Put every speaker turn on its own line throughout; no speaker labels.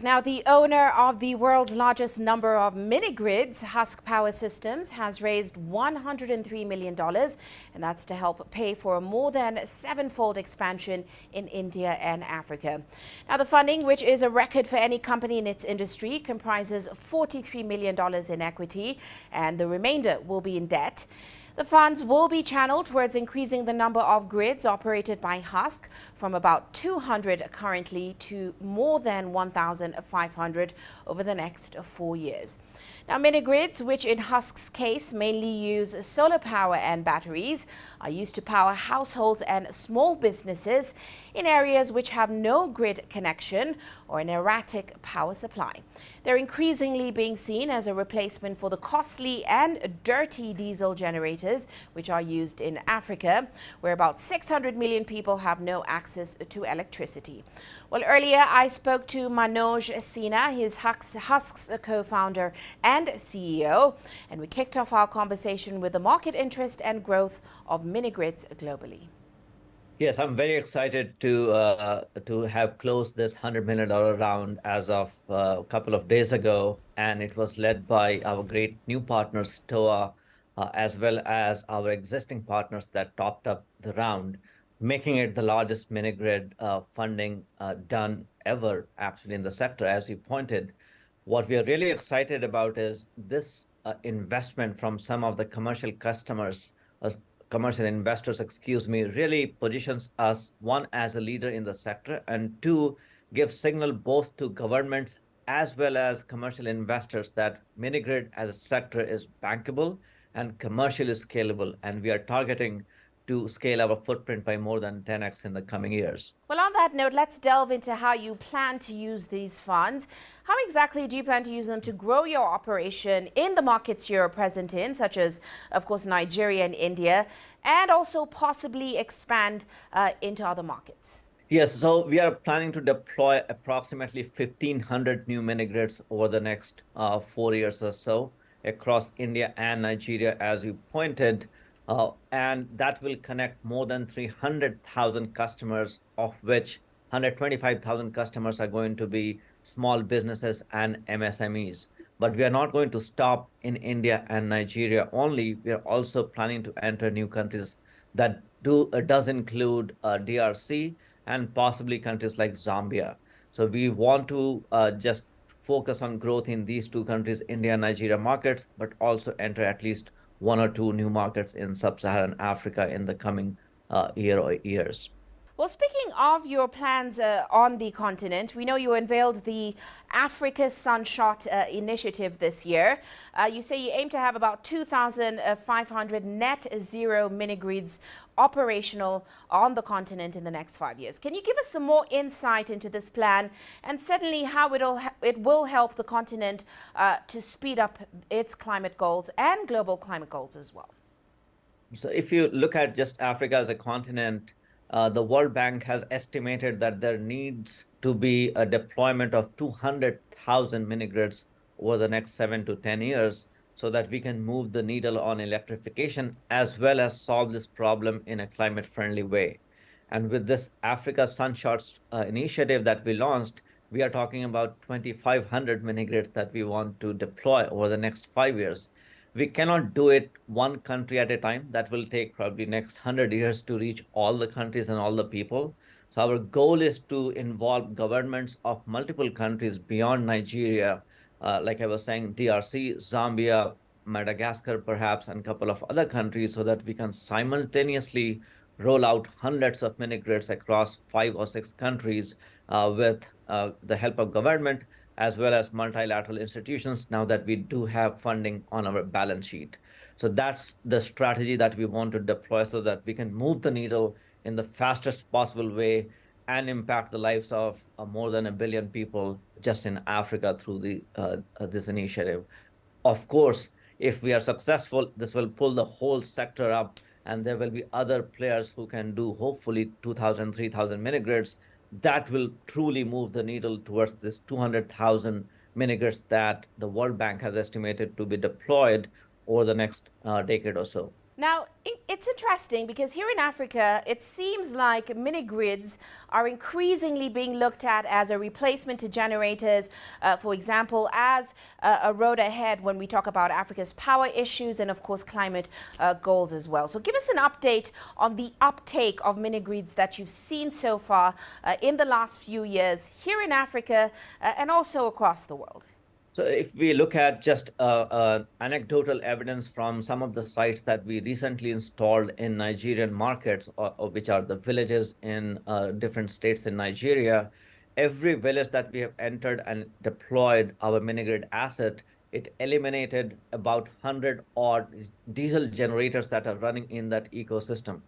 Now, the owner of the world's largest number of mini-grids, Husk Power Systems, has raised $103 million, and that's to help pay for a more than seven-fold expansion in India and Africa. Now, the funding, which is a record for any company in its industry, comprises $43 million in equity, and the remainder will be in debt. The funds will be channeled towards increasing the number of grids operated by Husk from about 200 currently to more than 1,500 over the next 4 years. Now, mini grids, which in Husk's case mainly use solar power and batteries, are used to power households and small businesses in areas which have no grid connection or an erratic power supply. They're increasingly being seen as a replacement for the costly and dirty diesel generators which are used in Africa, where about 600 million people have no access to electricity. Well, earlier I spoke to Manoj Sinha, his Husk's co-founder and CEO, and we kicked off our conversation with the market interest and growth of mini-grids globally.
Yes, I'm very excited to have closed this $100 million round as of a couple of days ago, and it was led by our great new partners, STOA, as well as our existing partners that topped up the round, making it the largest mini grid funding done ever, actually, in the sector. As you pointed, what we are really excited about is this investment from some of the commercial customers, commercial investors, really positions us, one, as a leader in the sector, and two, give signal both to governments as well as commercial investors that mini grid as a sector is bankable and commercially scalable, and we are targeting to scale our footprint by more than 10x in the coming years.
Well, on that note, let's delve into how you plan to use these funds. How exactly do you plan to use them to grow your operation in the markets you're present in, such as, of course, Nigeria and India, and also possibly expand into other markets?
Yes, so we are planning to deploy approximately 1,500 new mini grids over the next 4 years or so across India and Nigeria, as you pointed. And that will connect more than 300,000 customers, of which 125,000 customers are going to be small businesses and MSMEs. But we are not going to stop in India and Nigeria only. We are also planning to enter new countries that does include DRC and possibly countries like Zambia. So we want to just focus on growth in these two countries, India and Nigeria markets, but also enter at least one or two new markets in sub-Saharan Africa in the coming year or years.
Well, speaking of your plans on the continent, we know you unveiled the Africa Sunshot initiative this year. You say you aim to have about 2,500 net zero mini grids operational on the continent in the next 5 years. Can you give us some more insight into this plan and certainly how it will help the continent to speed up its climate goals and global climate goals as well?
So if you look at just Africa as a continent, the World Bank has estimated that there needs to be a deployment of 200,000 mini grids over the next 7 to 10 years so that we can move the needle on electrification as well as solve this problem in a climate-friendly way. And with this Africa Sunshots initiative that we launched, we are talking about 2,500 mini grids that we want to deploy over the next 5 years. We cannot do it one country at a time. That will take probably next 100 years to reach all the countries and all the people. So our goal is to involve governments of multiple countries beyond Nigeria, like I was saying, DRC, Zambia, Madagascar, perhaps, and a couple of other countries, so that we can simultaneously roll out hundreds of mini grids across 5 or 6 countries with the help of government, as well as multilateral institutions, now that we do have funding on our balance sheet. So that's the strategy that we want to deploy so that we can move the needle in the fastest possible way and impact the lives of more than 1 billion people just in Africa through this initiative. Of course, if we are successful, this will pull the whole sector up, and there will be other players who can do hopefully 2,000, 3,000 mini grids. That will truly move the needle towards this 200,000 mini grids that the World Bank has estimated to be deployed over the next decade or so.
Now, it's interesting because here in Africa, it seems like mini grids are increasingly being looked at as a replacement to generators, for example, as a road ahead when we talk about Africa's power issues and, of course, climate goals as well. So, give us an update on the uptake of mini grids that you've seen so far in the last few years here in Africa and also across the world.
So if we look at just anecdotal evidence from some of the sites that we recently installed in Nigerian markets, or which are the villages in different states in Nigeria, every village that we have entered and deployed our mini-grid asset, it eliminated about 100 odd diesel generators that are running in that ecosystem.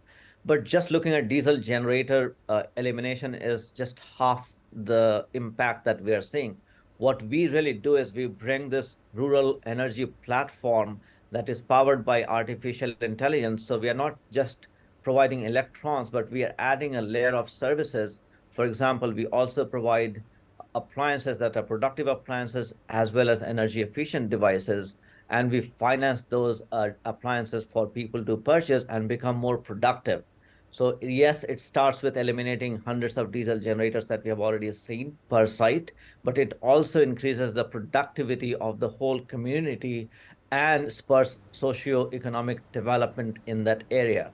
But just looking at diesel generator elimination is just half the impact that we are seeing. What we really do is we bring this rural energy platform that is powered by artificial intelligence. So we are not just providing electrons, but we are adding a layer of services. For example, we also provide appliances that are productive appliances as well as energy efficient devices. And we finance those appliances for people to purchase and become more productive. So yes, it starts with eliminating hundreds of diesel generators that we have already seen per site, but it also increases the productivity of the whole community and spurs socio-economic development in that area.